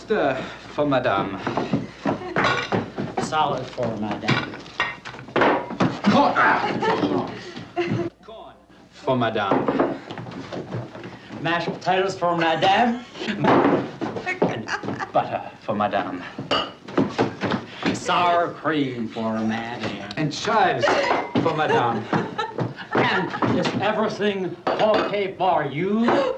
Pasta for Madame. Salad for Madame. Corn for Madame. Mashed potatoes for Madame. And butter for Madame. Sour cream for Madame. And chives for Madame. And is everything okay for you? Okay.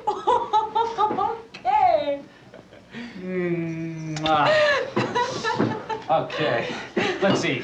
Okay, let's see.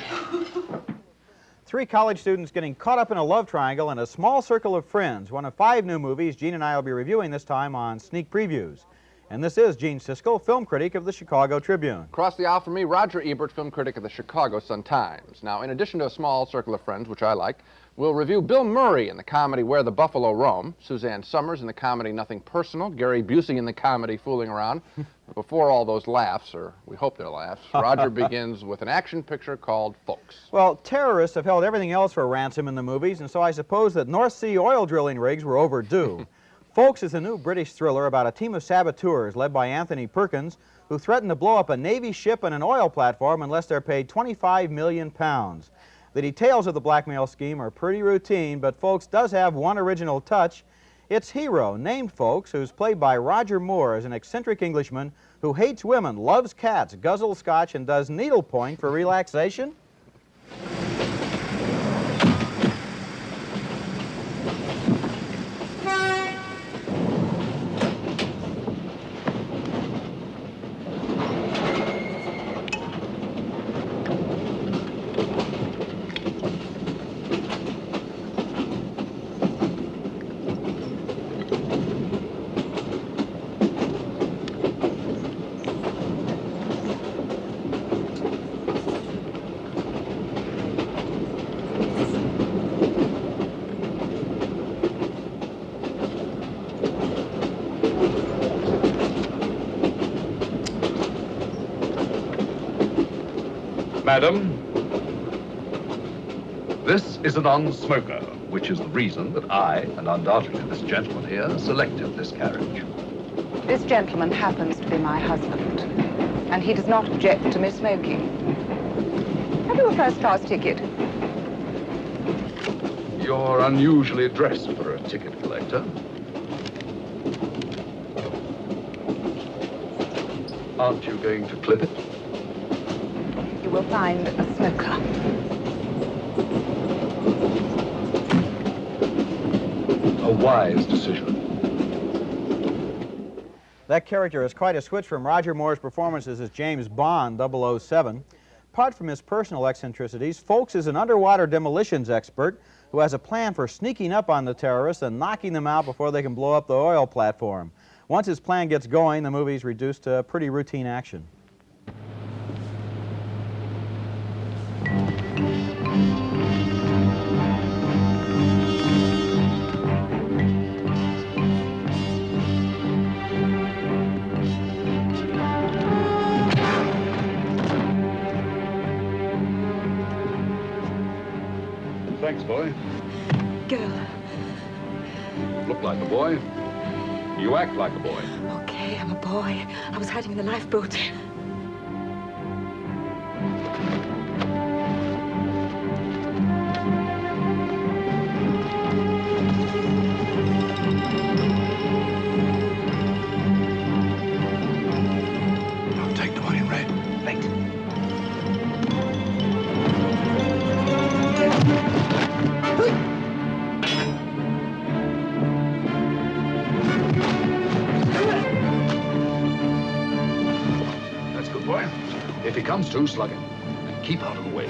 Three college students getting caught up in a love triangle and a small circle of friends. One of 5 new movies Gene and I will be reviewing this time on Sneak Previews. And this is Gene Siskel, film critic of the Chicago Tribune. Across the aisle from me, Roger Ebert, film critic of the Chicago Sun-Times. Now, in addition to a small circle of friends, which I like, we'll review Bill Murray in the comedy Where the Buffalo Roam, Suzanne Summers in the comedy Nothing Personal, Gary Busey in the comedy Fooling Around. But before all those laughs, or we hope they're laughs, Roger begins with an action picture called Ffolkes. Well, terrorists have held everything else for ransom in the movies, and so I suppose that North Sea oil drilling rigs were overdue. Ffolkes is a new British thriller about a team of saboteurs led by Anthony Perkins who threaten to blow up a Navy ship and an oil platform unless they're paid £25 million. The details of the blackmail scheme are pretty routine, but Ffolkes does have one original touch. Its hero, named Ffolkes, who's played by Roger Moore, is an eccentric Englishman who hates women, loves cats, guzzles scotch, and does needlepoint for relaxation. Madam, this is a non-smoker, which is the reason that I, and undoubtedly this gentleman here, selected this carriage. This gentleman happens to be my husband, and he does not object to me smoking. Have you a first-class ticket? You're unusually dressed for a ticket collector. Aren't you going to clip it? You will find a smoker. A wise decision. That character is quite a switch from Roger Moore's performances as James Bond 007. Apart from his personal eccentricities, Ffolkes is an underwater demolitions expert who has a plan for sneaking up on the terrorists and knocking them out before they can blow up the oil platform. Once his plan gets going, the movie's reduced to pretty routine action. Thanks, boy. Girl. Look like a boy. You act like a boy. Okay, I'm a boy. I was hiding in the lifeboat. Don't take the one in red. Late. That's good, boy. If he comes to, slug him. And keep out of the way.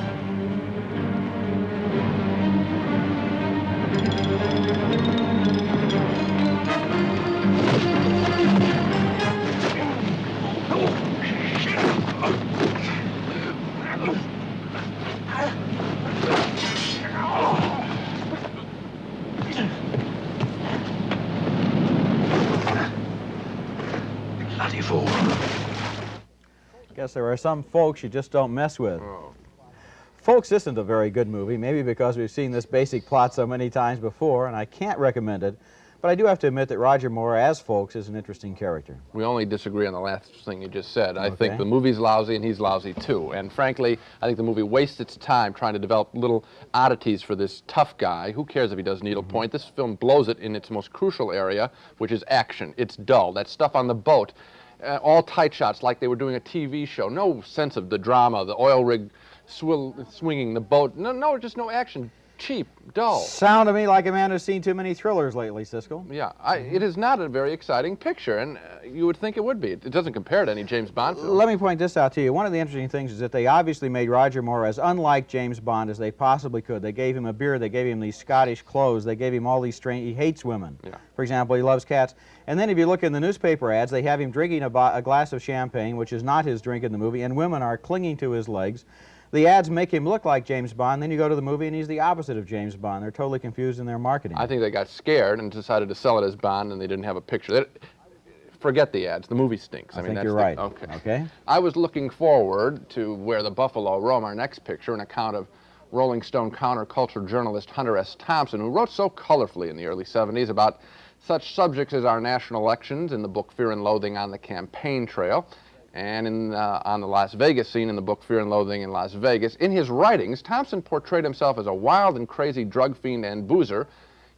Bloody fool. Guess there are some folks you just don't mess with. Oh. Ffolkes isn't a very good movie, maybe because we've seen this basic plot so many times before, and I can't recommend it. But But I do have to admit that Roger Moore, as Ffolkes, is an interesting character. We only disagree on the last thing you just said. I Okay. think the movie's lousy and he's lousy too. And frankly, I think the movie wastes its time trying to develop little oddities for this tough guy. Who cares if he does needlepoint? This film blows it in its most crucial area, which is action. It's dull. That stuff on the boat, all tight shots like they were doing a TV show. No sense of the drama, the oil rig swinging the boat. No, just no action. Cheap, dull. Sound to me like a man who's seen too many thrillers lately, Siskel. Yeah, it is not a very exciting picture, and you would think it would be. It doesn't compare to any James Bond film. Let me point this out to you. One of the interesting things is that they obviously made Roger Moore as unlike James Bond as they possibly could. They gave him a beard, they gave him these Scottish clothes, they gave him all these strange... He hates women. Yeah. For example, he loves cats. And then if you look in the newspaper ads, they have him drinking a glass of champagne, which is not his drink in the movie, and women are clinging to his legs. The ads make him look like James Bond, then you go to the movie and he's the opposite of James Bond. They're totally confused in their marketing. I think they got scared and decided to sell it as Bond, and they didn't have a picture. Forget the ads. The movie stinks. I think that's you're right. Okay. I was looking forward to Where the Buffalo Roam, our next picture, an account of Rolling Stone counterculture journalist Hunter S. Thompson, who wrote so colorfully in the early 70s about such subjects as our national elections in the book Fear and Loathing on the Campaign Trail, and on the Las Vegas scene in the book Fear and Loathing in Las Vegas. In his writings, Thompson portrayed himself as a wild and crazy drug fiend and boozer.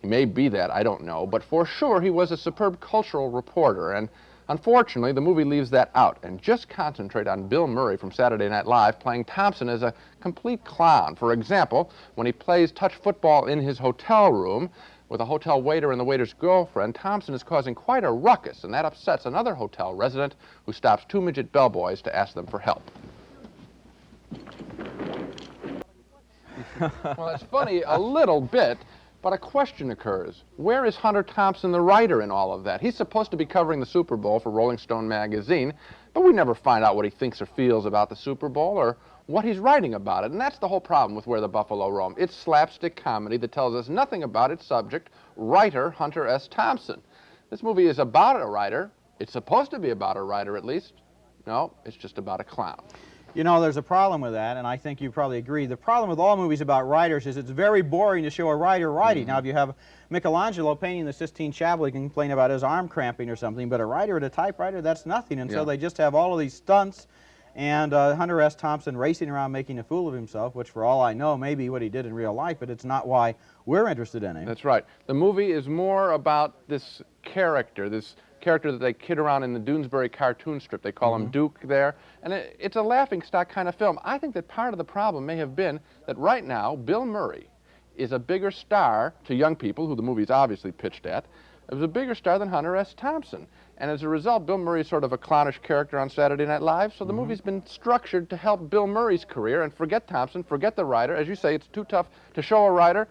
He may be that, I don't know, but for sure he was a superb cultural reporter, and unfortunately the movie leaves that out and just concentrate on Bill Murray from Saturday Night Live playing Thompson as a complete clown. For example, when he plays touch football in his hotel room with a hotel waiter and the waiter's girlfriend, Thompson is causing quite a ruckus, and that upsets another hotel resident who stops two midget bellboys to ask them for help. Well, it's funny a little bit, but a question occurs. Where is Hunter Thompson, the writer, in all of that? He's supposed to be covering the Super Bowl for Rolling Stone magazine, but we never find out what he thinks or feels about the Super Bowl or what he's writing about it. And that's the whole problem with Where the Buffalo Roam. It's slapstick comedy that tells us nothing about its subject, writer Hunter S. Thompson. This movie is about a writer. It's supposed to be about a writer, at least. No, it's just about a clown. You know, there's a problem with that, and I think you probably agree. The problem with all movies about writers is it's very boring to show a writer writing. Now, if you have Michelangelo painting the Sistine Chapel, you can complain about his arm cramping or something, but a writer at a typewriter, that's nothing. And so they just have all of these stunts, and Hunter S. Thompson racing around making a fool of himself, which for all I know may be what he did in real life, but it's not why we're interested in him. That's right. The movie is more about this character that they kid around in the Doonesbury cartoon strip. They call him Duke there. And it's a laughing-stock kind of film. I think that part of the problem may have been that right now, Bill Murray is a bigger star to young people, who the movie's obviously pitched at, is a bigger star than Hunter S. Thompson. And as a result, Bill Murray's sort of a clownish character on Saturday Night Live, so the movie's been structured to help Bill Murray's career, and forget Thompson, forget the writer. As you say, it's too tough to show a writer.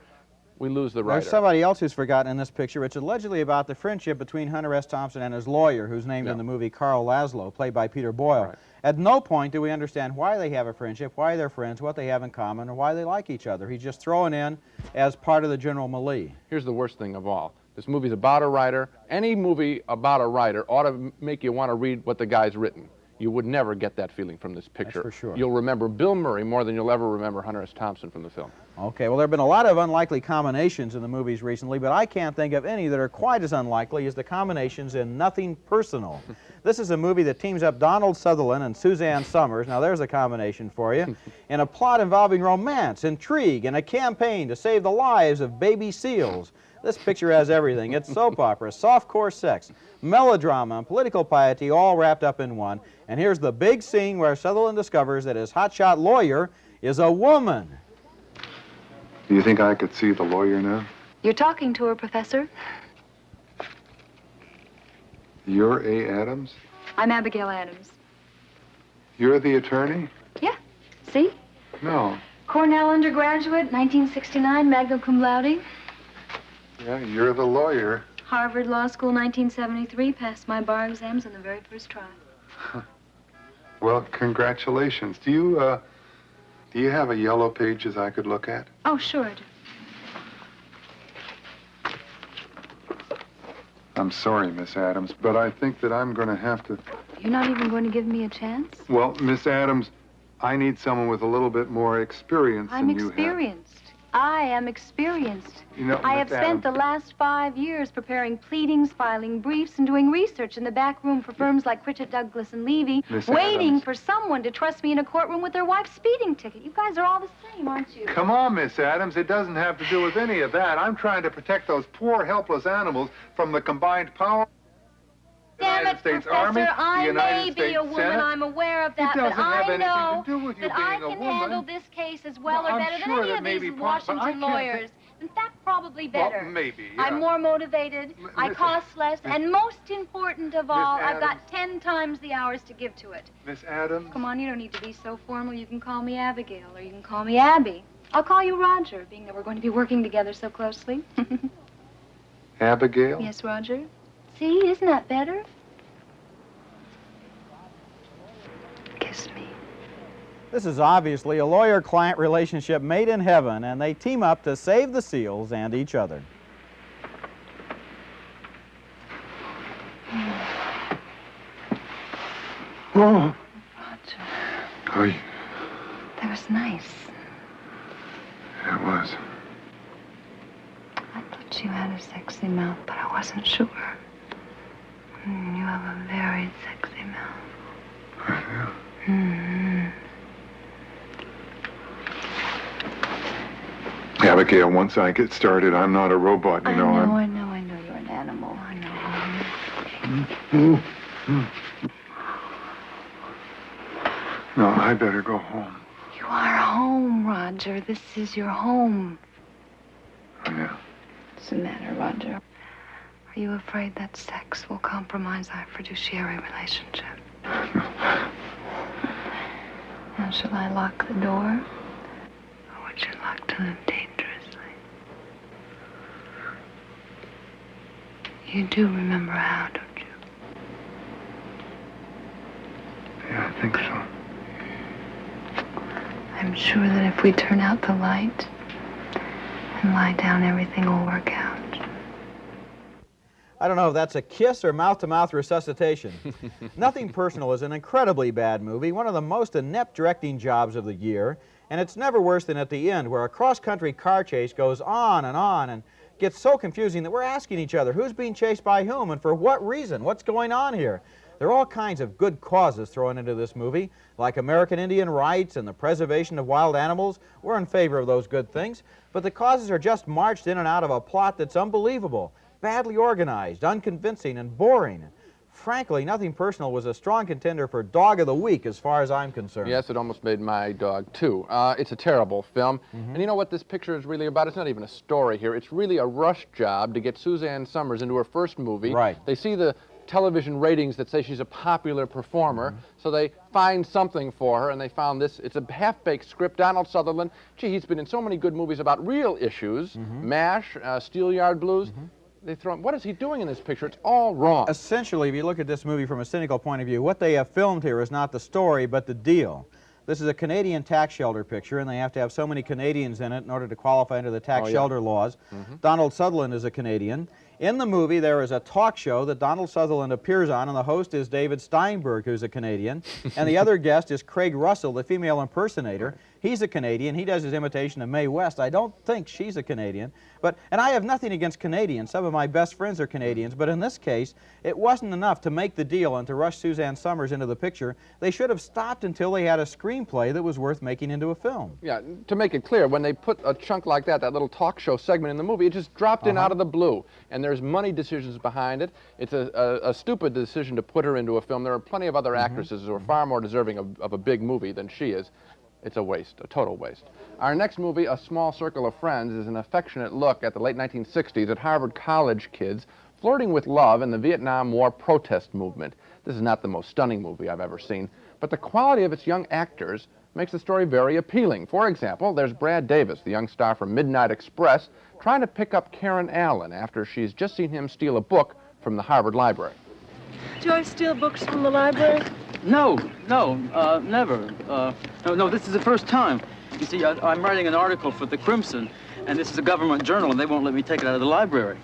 We lose the writer. There's somebody else who's forgotten in this picture. It's allegedly about the friendship between Hunter S. Thompson and his lawyer, who's named in the movie Carl Laszlo, played by Peter Boyle. Right. At no point do we understand why they have a friendship, why they're friends, what they have in common, or why they like each other. He's just thrown in as part of the general melee. Here's the worst thing of all. This movie's about a writer. Any movie about a writer ought to make you want to read what the guy's written. You would never get that feeling from this picture. That's for sure. You'll remember Bill Murray more than you'll ever remember Hunter S. Thompson from the film. Okay, well, there have been a lot of unlikely combinations in the movies recently, but I can't think of any that are quite as unlikely as the combinations in Nothing Personal. This is a movie that teams up Donald Sutherland and Suzanne Summers, now there's a combination for you, in a plot involving romance, intrigue, and a campaign to save the lives of baby seals. This picture has everything. It's soap opera, softcore sex, melodrama, and political piety all wrapped up in one. And here's the big scene where Sutherland discovers that his hotshot lawyer is a woman. Do you think I could see the lawyer now? You're talking to her, Professor. You're A. Adams? I'm Abigail Adams. You're the attorney? Yeah. See? No. Cornell undergraduate, 1969, magna cum laude. Yeah, you're the lawyer. Harvard Law School, 1973, passed my bar exams on the very first try. Well, congratulations. Do you have a yellow pages I could look at? Oh, sure I do. I'm sorry, Miss Adams, but I think that I'm going to have to... You're not even going to give me a chance? Well, Miss Adams, I need someone with a little bit more experience I'm than you experienced. I am experienced. You know, I have Miss spent the Adams, last 5 years preparing pleadings, filing briefs, and doing research in the back room for firms like Pritchett, Douglas, and Levy, Miss waiting Adams. for someone to trust me in a courtroom with their wife's speeding ticket. You guys are all the same, aren't you? Come on, Miss Adams. It doesn't have to do with any of that. I'm trying to protect those poor, helpless animals from the combined power of the Damn United it, States Professor, Army, the I United may be States a woman, Senate. I'm aware of that, It but doesn't have I anything know to do with you that I being a can woman. handle this case as well Well, or I'm better sure than that any may of be these part- but I Washington can't lawyers. In fact, probably better. Well, maybe, yeah. I'm more motivated, I Miss- cost less, Miss- and most important of all, I've got Adams. 10 times the hours to give to it. Miss Adams. Come on, you don't need to be so formal. You can call me Abigail, or you can call me Abby. I'll call you Roger, being that we're going to be working together so closely. Abigail? Yes, Roger? See, isn't that better? Kiss me. This is obviously a lawyer-client relationship made in heaven, and they team up to save the seals and each other. Oh. Roger, Oh, that was nice. it was. I thought you had a sexy mouth, but I wasn't sure. You have a very sexy mouth. Yeah. Mm-hmm. Abigail, once I get started, I'm not a robot, you know. I know you're an animal. I know. No, I better go home. You are home, Roger. This is your home. Oh, yeah. What's the matter, Roger? Are you afraid that sex will compromise our fiduciary relationship? Now, shall I lock the door? Or would you like to live dangerously? You do remember how, don't you? Yeah, I think so. I'm sure that if we turn out the light and lie down, everything will work out. I don't know if that's a kiss or mouth-to-mouth resuscitation. Nothing Personal is an incredibly bad movie, one of the most inept directing jobs of the year, and it's never worse than at the end, where a cross-country car chase goes on and gets so confusing that we're asking each other, who's being chased by whom and for what reason? What's going on here? There are all kinds of good causes thrown into this movie, like American Indian rights and the preservation of wild animals. We're in favor of those good things, but the causes are just marched in and out of a plot that's unbelievable, badly organized, unconvincing, and boring. Frankly, Nothing Personal was a strong contender for Dog of the Week as far as I'm concerned. Yes, it almost made my dog, too. It's a terrible film. And you know what this picture is really about? It's not even a story here. It's really a rush job to get Suzanne Summers into her first movie. Right. They see the television ratings that say she's a popular performer, so they find something for her, and they found this. It's a half-baked script. Donald Sutherland, gee, he's been in so many good movies about real issues, MASH, Steelyard Blues. They throw him. What is he doing in this picture? It's all wrong. Essentially, if you look at this movie from a cynical point of view, what they have filmed here is not the story, but the deal. This is a Canadian tax shelter picture, and they have to have so many Canadians in it in order to qualify under the tax shelter laws. Donald Sutherland is a Canadian. In the movie, there is a talk show that Donald Sutherland appears on, and the host is David Steinberg, who's a Canadian, and the other guest is Craig Russell, the female impersonator. He's a Canadian. He does his imitation of Mae West. I don't think she's a Canadian. And I have nothing against Canadians. Some of my best friends are Canadians. But in this case, it wasn't enough to make the deal and to rush Suzanne Summers into the picture. They should have stopped until they had a screenplay that was worth making into a film. Yeah, to make it clear, when they put a chunk like that little talk show segment in the movie, it just dropped in out of the blue. And there's money decisions behind it. It's a stupid decision to put her into a film. There are plenty of other actresses who are far more deserving of a big movie than she is. It's a waste, a total waste. Our next movie, A Small Circle of Friends, is an affectionate look at the late 1960s at Harvard College kids flirting with love in the Vietnam War protest movement. This is not the most stunning movie I've ever seen, but the quality of its young actors makes the story very appealing. For example, there's Brad Davis, the young star from Midnight Express, trying to pick up Karen Allen after she's just seen him steal a book from the Harvard Library. Do I steal books from the library? No, never. No, this is the first time. You see, I'm writing an article for the Crimson, and this is a government journal, and they won't let me take it out of the library.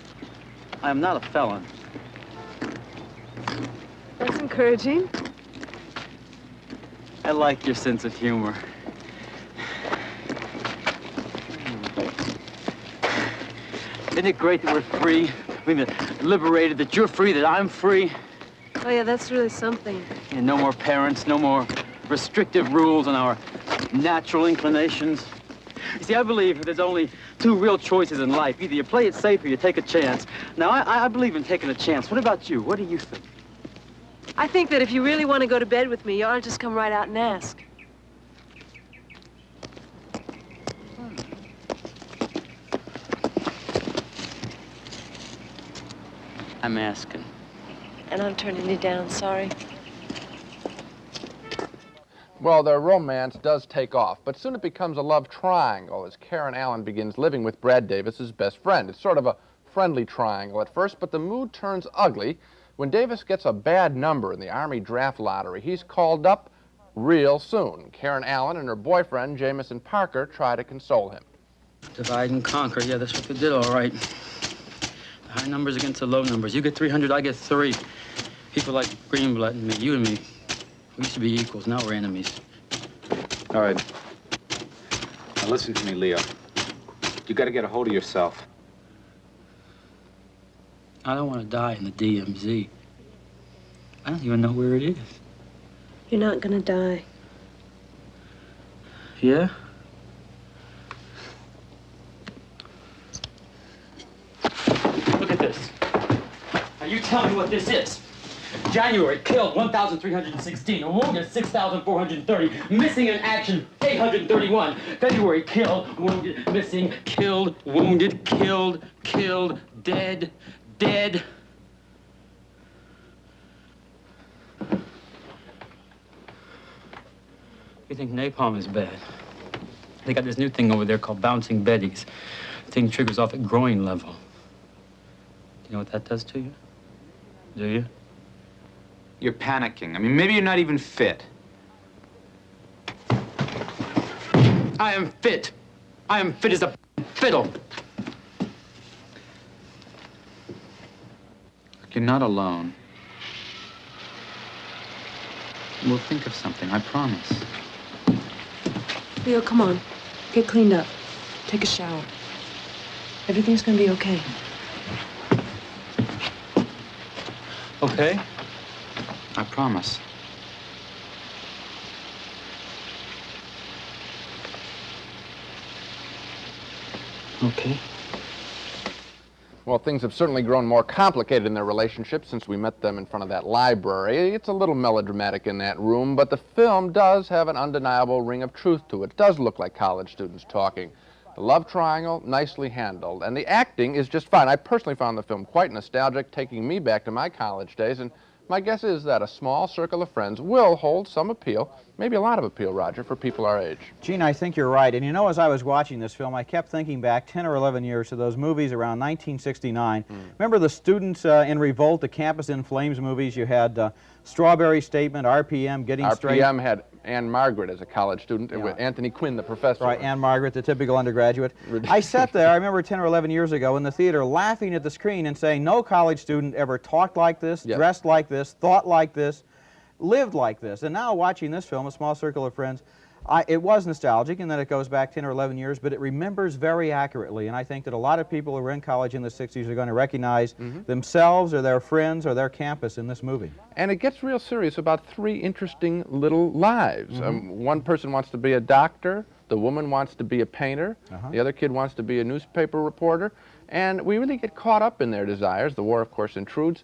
I am not a felon. That's encouraging. I like your sense of humor. Isn't it great that we're free? I mean, liberated, that you're free, that I'm free. Oh, yeah, that's really something. And no more parents, no more restrictive rules on our natural inclinations. You see, I believe there's only two real choices in life. Either you play it safe or you take a chance. Now, I believe in taking a chance. What about you? What do you think? I think that if you really want to go to bed with me, you ought to just come right out and ask. I'm asking. And I'm turning you down, sorry. Well, their romance does take off, but soon it becomes a love triangle as Karen Allen begins living with Brad Davis's best friend. It's sort of a friendly triangle at first, but the mood turns ugly when Davis gets a bad number in the Army draft lottery. He's called up real soon. Karen Allen and her boyfriend, Jamison Parker, try to console him. Divide and conquer. Yeah, that's what they did, all right. The high numbers against the low numbers. You get 300, I get 3. People like Greenblatt and me, you and me. We used to be equals, now we're enemies. All right. Now listen to me, Leo. You got to get a hold of yourself. I don't want to die in the DMZ. I don't even know where it is. You're not gonna die. Yeah? Look at this. Now you tell me what this is. January, killed 1,316, wounded 6,430, missing in action 831. February, killed, wounded, missing, killed, wounded, killed, dead, dead. You think napalm is bad? They got this new thing over there called bouncing Betties. The thing triggers off at groin level. Do you know what that does to you? Do you? You're panicking. I mean, maybe you're not even fit. I am fit. I am fit as a fiddle. Look, you're not alone. We'll think of something, I promise. Leo, come on. Get cleaned up. Take a shower. Everything's gonna be okay. Okay? I promise. Okay. Well, things have certainly grown more complicated in their relationship since we met them in front of that library. It's a little melodramatic in that room, but the film does have an undeniable ring of truth to it. It does look like college students talking. The love triangle, nicely handled, and the acting is just fine. I personally found the film quite nostalgic, taking me back to my college days, and my guess is that a small circle of friends will hold some appeal, maybe a lot of appeal, Roger, for people our age. Gene, I think you're right. And you know, as I was watching this film, I kept thinking back 10 or 11 years to those movies around 1969. Remember the Students in Revolt, the Campus in Flames movies? You had Strawberry Statement, RPM, Getting Straight. RPM had Anne Margaret as a college student, and with Anthony Quinn, the professor. Right, Anne Margaret, the typical undergraduate. I sat there, I remember 10 or 11 years ago in the theater laughing at the screen and saying, no college student ever talked like this, dressed like this, thought like this, lived like this. And now watching this film, A Small Circle of Friends, it was nostalgic in that it goes back 10 or 11 years, but it remembers very accurately. And I think that a lot of people who were in college in the 60s are going to recognize themselves or their friends or their campus in this movie. And it gets real serious about 3 interesting little lives. One person wants to be a doctor, the woman wants to be a painter, the other kid wants to be a newspaper reporter, and we really get caught up in their desires. The war, of course, intrudes.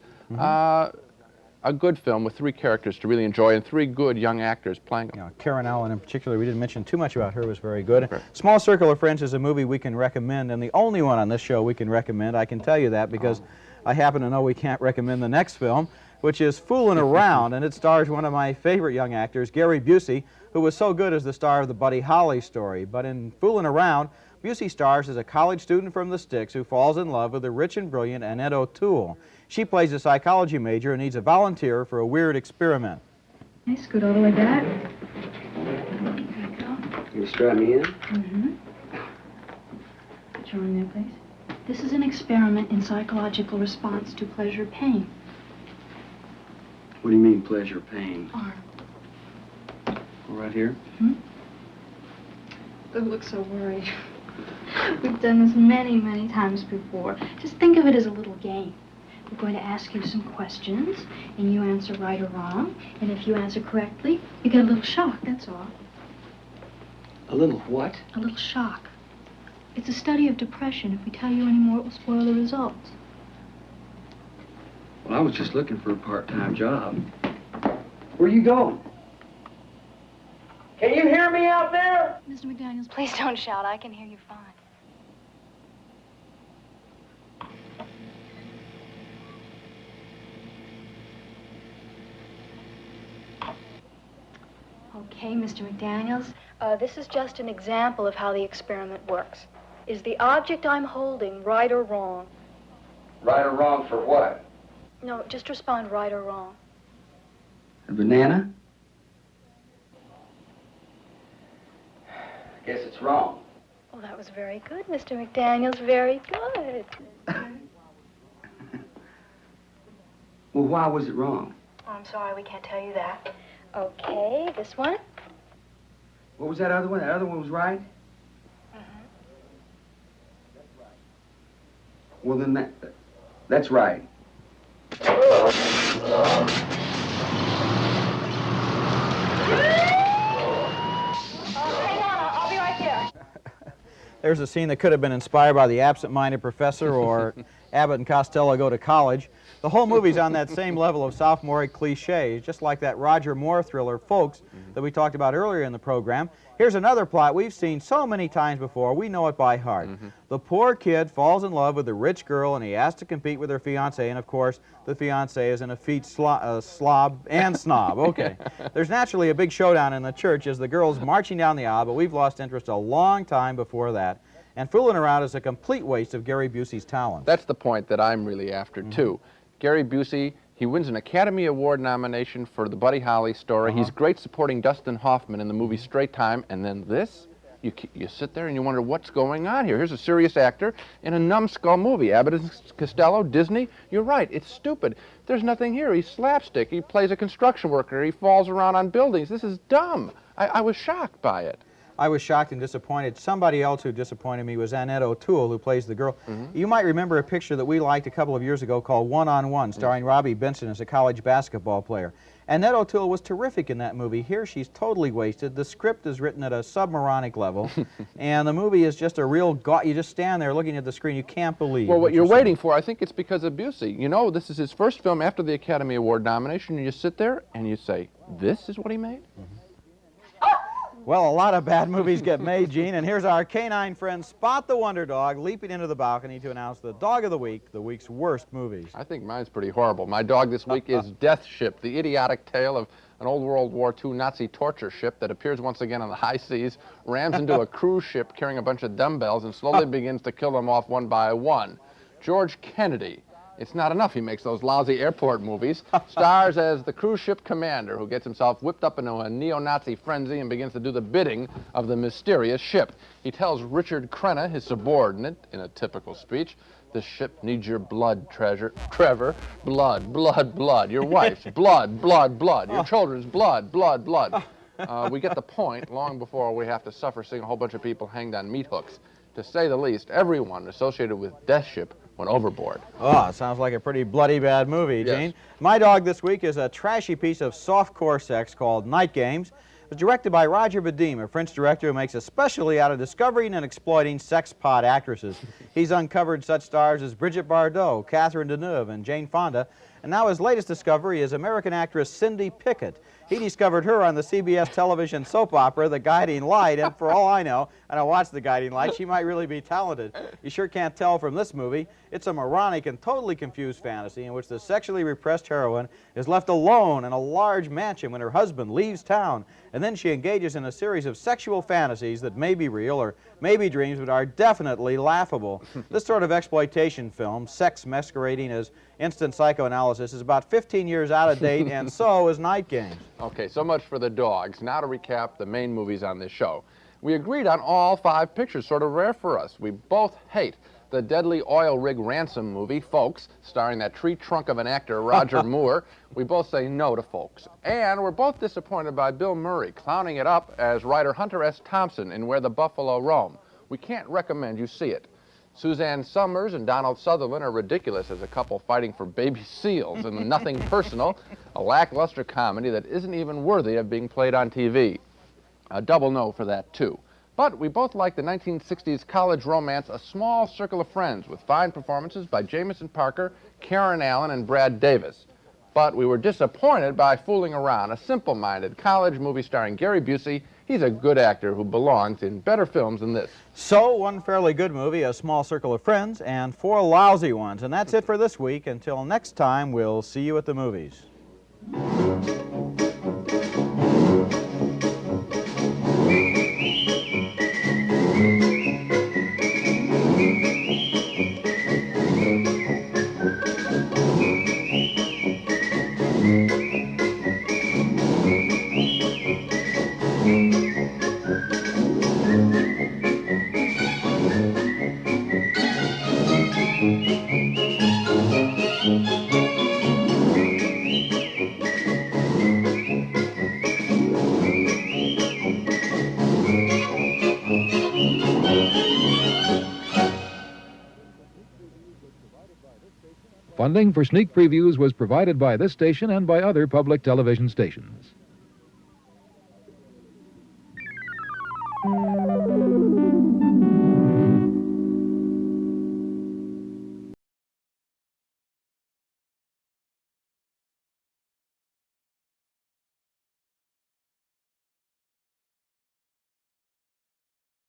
A good film with 3 characters to really enjoy and 3 good young actors playing them. Yeah, Karen Allen in particular, we didn't mention too much about her, was very good. Small Circle of Friends is a movie we can recommend, and the only one on this show we can recommend. I can tell you that because I happen to know we can't recommend the next film, which is Foolin' Around, and it stars one of my favorite young actors, Gary Busey, who was so good as the star of the Buddy Holly story. But in Foolin' Around, Busey stars as a college student from the sticks who falls in love with the rich and brilliant Annette O'Toole. She plays a psychology major and needs a volunteer for a weird experiment. Hey, scoot all the way back. You strap me in? Put your arm there, please. This is an experiment in psychological response to pleasure-pain. What do you mean, pleasure, pain? Arm. Right here? Don't look so worried. We've done this many, many times before. Just think of it as a little game. We're going to ask you some questions, and you answer right or wrong. And if you answer correctly, you get a little shock, that's all. A little what? A little shock. It's a study of depression. If we tell you any more, it will spoil the results. Well, I was just looking for a part-time job. Where you going? Can you hear me out there? Mr. McDaniels, please don't shout. I can hear you fine. Okay, Mr. McDaniels, this is just an example of how the experiment works. Is the object I'm holding right or wrong? Right or wrong for what? No, just respond right or wrong. A banana? I guess it's wrong. Oh, that was very good, Mr. McDaniels, very good. Well, why was it wrong? Oh, I'm sorry, we can't tell you that. Okay, this one? What was that other one? That other one was right? Mm-hmm. Well, then that's right. Hang on, I'll be right here. There's a scene that could have been inspired by The Absent-Minded Professor or Abbott and Costello Go to College. The whole movie's on that same level of sophomoric cliches, just like that Roger Moore thriller, Ffolkes, that we talked about earlier in the program. Here's another plot we've seen so many times before, we know it by heart. The poor kid falls in love with the rich girl, and he has to compete with her fiancé, and of course, the fiancé is an effete slob and snob. Okay. There's naturally a big showdown in the church as the girl's marching down the aisle, but we've lost interest a long time before that. And Foolin' Around is a complete waste of Gary Busey's talent. That's the point that I'm really after, too. Gary Busey, he wins an Academy Award nomination for the Buddy Holly story. He's great supporting Dustin Hoffman in the movie Straight Time. And then this, you sit there and you wonder what's going on here. Here's a serious actor in a numbskull movie. Abbott and Costello, Disney, you're right, it's stupid. There's nothing here. He's slapstick. He plays a construction worker. He falls around on buildings. This is dumb. I was shocked by it. I was shocked and disappointed. Somebody else who disappointed me was Annette O'Toole, who plays the girl. You might remember a picture that we liked a couple of years ago called One-on-One, starring Robbie Benson as a college basketball player. Annette O'Toole was terrific in that movie. Here she's totally wasted. The script is written at a submoronic level, and the movie is just a real you just stand there looking at the screen. You can't believe Well, what you're waiting for, I think it's because of Busey. You know, this is his first film after the Academy Award nomination, and you sit there and you say, this is what he made? Well, a lot of bad movies get made, Gene, and here's our canine friend Spot the Wonder Dog leaping into the balcony to announce the Dog of the Week, the week's worst movies. I think mine's pretty horrible. My dog this week is Death Ship, the idiotic tale of an old World War II Nazi torture ship that appears once again on the high seas, rams into a cruise ship carrying a bunch of dumbbells, and slowly begins to kill them off one by one. George Kennedy. It's not enough he makes those lousy airport movies. Stars as the cruise ship commander who gets himself whipped up into a neo-Nazi frenzy and begins to do the bidding of the mysterious ship. He tells Richard Crenna, his subordinate, in a typical speech, "The ship needs your blood, Trevor. Blood, blood, blood. Your wife's blood, blood, blood. Your children's blood, blood, blood." We get the point long before we have to suffer seeing a whole bunch of people hanged on meat hooks. To say the least, everyone associated with Death Ship went overboard. Oh, sounds like a pretty bloody bad movie, Yes. Gene. My Dog this week is a trashy piece of soft-core sex called Night Games. It was directed by Roger Vadim, a French director who makes a specialty out of discovering and exploiting sex pot actresses. He's uncovered such stars as Brigitte Bardot, Catherine Deneuve, and Jane Fonda, and now his latest discovery is American actress Cindy Pickett. He discovered her on the CBS television soap opera, The Guiding Light, and for all I know, and I watched The Guiding Light, she might really be talented. You sure can't tell from this movie. It's a moronic and totally confused fantasy in which the sexually repressed heroine is left alone in a large mansion when her husband leaves town, and then she engages in a series of sexual fantasies that may be real or may be dreams but are definitely laughable. This sort of exploitation film, sex masquerading as instant psychoanalysis, is about 15 years out of date, and so is Night Games. Okay, so much for the dogs. Now to recap the main movies on this show. We agreed on all 5 pictures, sort of rare for us. We both hate the deadly oil rig ransom movie, Ffolkes, starring that tree trunk of an actor, Roger Moore. We both say no to Ffolkes. And we're both disappointed by Bill Murray, clowning it up as writer Hunter S. Thompson in Where the Buffalo Roam. We can't recommend you see it. Suzanne Summers and Donald Sutherland are ridiculous as a couple fighting for baby seals in Nothing Personal, a lackluster comedy that isn't even worthy of being played on TV. A double no for that, too. But we both like the 1960s college romance A Small Circle of Friends, with fine performances by Jameson Parker, Karen Allen, and Brad Davis. But we were disappointed by Fooling Around, a simple-minded college movie starring Gary Busey. He's a good actor who belongs in better films than this. So, one fairly good movie, A Small Circle of Friends, and 4 lousy ones. And that's it for this week. Until next time, we'll see you at the movies. Funding for sneak previews was provided by this station and by other public television stations.